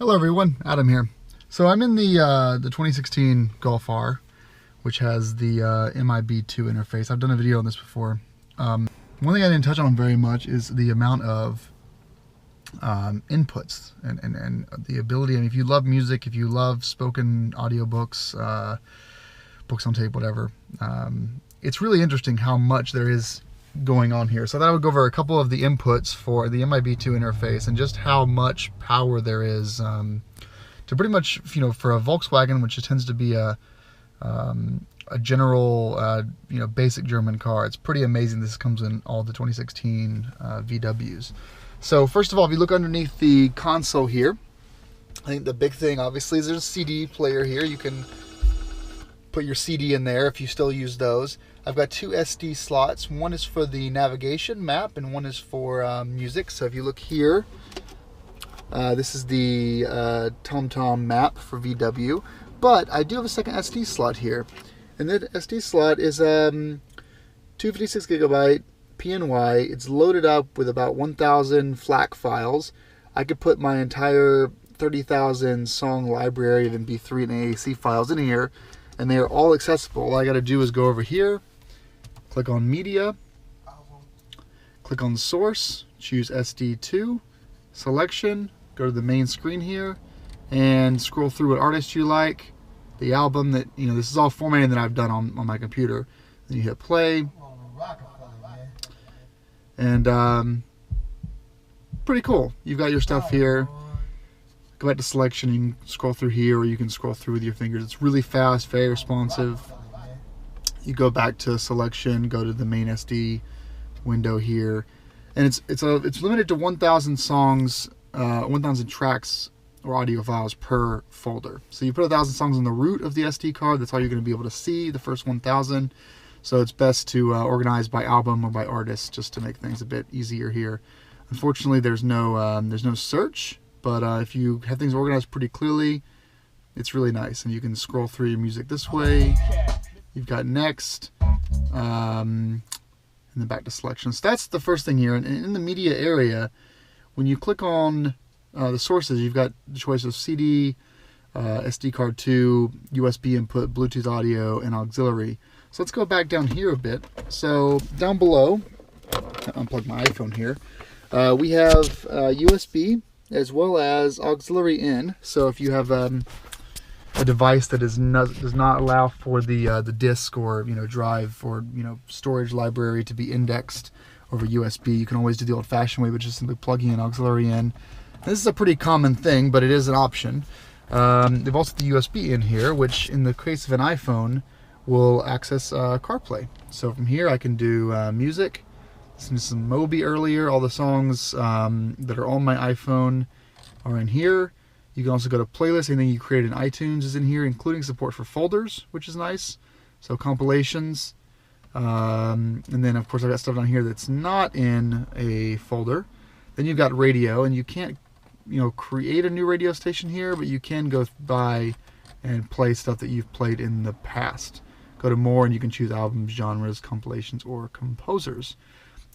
Hello everyone, Adam here. So I'm in the 2016 Golf R, which has the MIB II interface. I've done a video on this before. One thing I didn't touch on very much is the amount of inputs and the ability. I mean, if you love music, if you love spoken audiobooks, books on tape, whatever, it's really interesting how much there is going on here. So I thought I would go over a couple of the inputs for the MIB II interface and just how much power there is to pretty much, for a Volkswagen, which tends to be a general, basic German car. It's pretty amazing. This comes in all the 2016 VWs. So first of all, if you look underneath the console here, I think the big thing obviously is there's a CD player here. You can put your CD in there if you still use those. I've got two SD slots. One is for the navigation map and one is for music. So if you look here, this is the TomTom map for VW. But I do have a second SD slot here. And that SD slot is 256 gigabyte PNY. It's loaded up with about 1,000 FLAC files. I could put my entire 30,000 song library of MP3 and AAC files in here, and they are all accessible. All I got to do is go over here, click on Media, click on Source, choose SD2, Selection, go to the main screen here, and scroll through what artist you like, the album that, this is all formatting that I've done on my computer. Then you hit play, and pretty cool. You've got your stuff here. Go back to Selection, you can scroll through here, or you can scroll through with your fingers. It's really fast, very responsive. You go back to Selection, go to the main SD window here, and it's limited to 1,000 songs, 1,000 tracks or audio files per folder. So you put 1,000 songs in the root of the SD card. That's all you're going to be able to see, the first 1,000. So it's best to organize by album or by artist, just to make things a bit easier here. Unfortunately, there's no search, but if you have things organized pretty clearly, it's really nice, and you can scroll through your music this way. You've got next, and then back to Selection. So that's the first thing here. And in the media area, when you click on the sources, you've got the choice of CD, SD card 2, USB input, Bluetooth audio, and auxiliary. So let's go back down here a bit. So down below, I'll unplug my iPhone here. We have USB as well as auxiliary in. So if you have a device that does not allow for the disk or drive or storage library to be indexed over USB, you can always do the old-fashioned way, which is simply plugging an auxiliary in. This is a pretty common thing, but it is an option. They've also the USB in here, which in the case of an iPhone will access CarPlay. So from here I can do music, listen to some Moby earlier. All the songs that are on my iPhone are in here. You can also go to playlist. Anything you create in iTunes is in here, including support for folders, which is nice. So compilations. And then of course I've got stuff down here that's not in a folder. Then you've got radio, and you can't create a new radio station here, but you can go by and play stuff that you've played in the past. Go to more and you can choose albums, genres, compilations, or composers.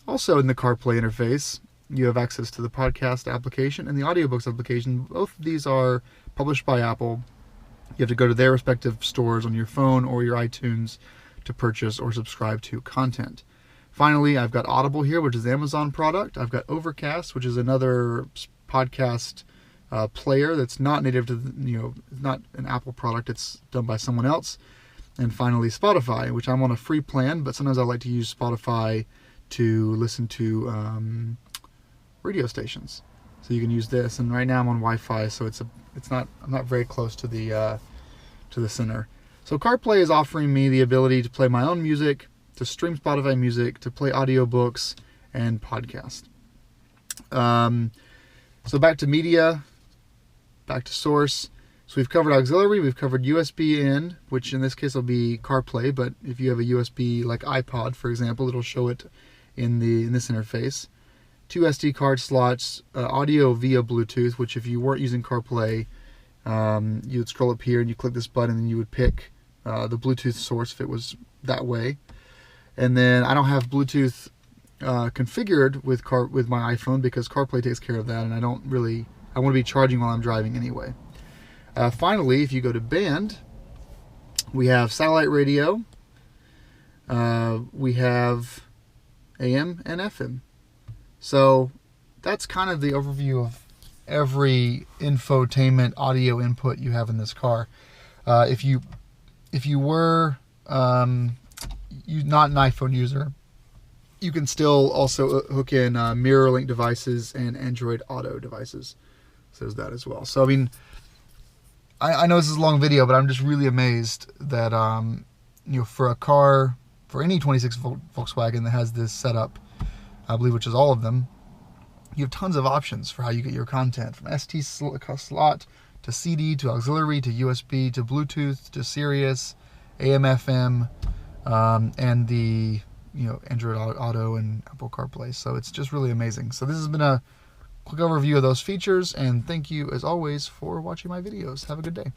Also in the CarPlay interface, you have access to the podcast application and the audiobooks application. Both of these are published by Apple. You have to go to their respective stores on your phone or your iTunes to purchase or subscribe to content. Finally, I've got Audible here, which is an Amazon product. I've got Overcast, which is another podcast player that's not native to, not an Apple product. It's done by someone else. And finally, Spotify, which I'm on a free plan, but sometimes I like to use Spotify to listen to radio stations. So you can use this, and right now I'm on Wi-Fi, so I'm not very close to the center. So CarPlay is offering me the ability to play my own music, to stream Spotify music, to play audiobooks and podcast. So back to media, back to source. So we've covered auxiliary, we've covered USB in, which in this case will be CarPlay, but if you have a USB like iPod, for example, it'll show it in this interface. Two SD card slots, audio via Bluetooth, which if you weren't using CarPlay, you would scroll up here and you click this button and you would pick the Bluetooth source if it was that way. And then I don't have Bluetooth configured with my iPhone because CarPlay takes care of that, and I don't I want to be charging while I'm driving anyway. Finally, if you go to band, we have satellite radio, we have AM and FM. So that's kind of the overview of every infotainment audio input you have in this car. If you were not an iPhone user, you can still also hook in mirror link devices and Android Auto devices. So there's that as well. So I mean, I know this is a long video, but I'm just really amazed that for a car, for any 26 Volkswagen that has this setup, I believe, which is all of them, you have tons of options for how you get your content, from ST slot to CD to auxiliary to USB to Bluetooth to Sirius, AM, FM, and the Android Auto and Apple CarPlay. So it's just really amazing. So this has been a quick overview of those features, and thank you as always for watching my videos. Have a good day.